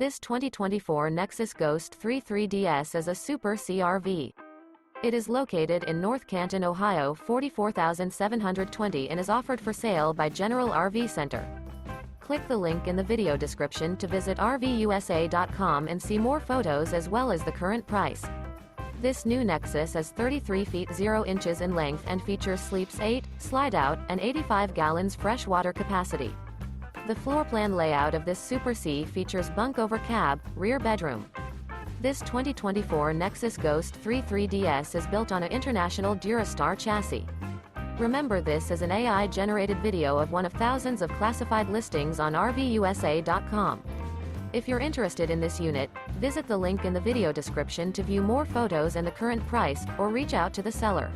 This 2024 Nexus Ghost 33DS is a Super CRV. It is located in North Canton, Ohio 44720 and is offered for sale by General RV Center. Click the link in the video description to visit RVUSA.com and see more photos as well as the current price. This new Nexus is 33 feet 0 inches in length and features sleeps 8, Slideout, and 85 gallons fresh water capacity. The floor plan layout of this Super C features bunk over cab, rear bedroom. This 2024 Nexus Ghost 33DS is built on an International DuraStar chassis. Remember, this is an AI-generated video of one of thousands of classified listings on RVUSA.com. If you're interested in this unit, visit the link in the video description to view more photos and the current price, or reach out to the seller.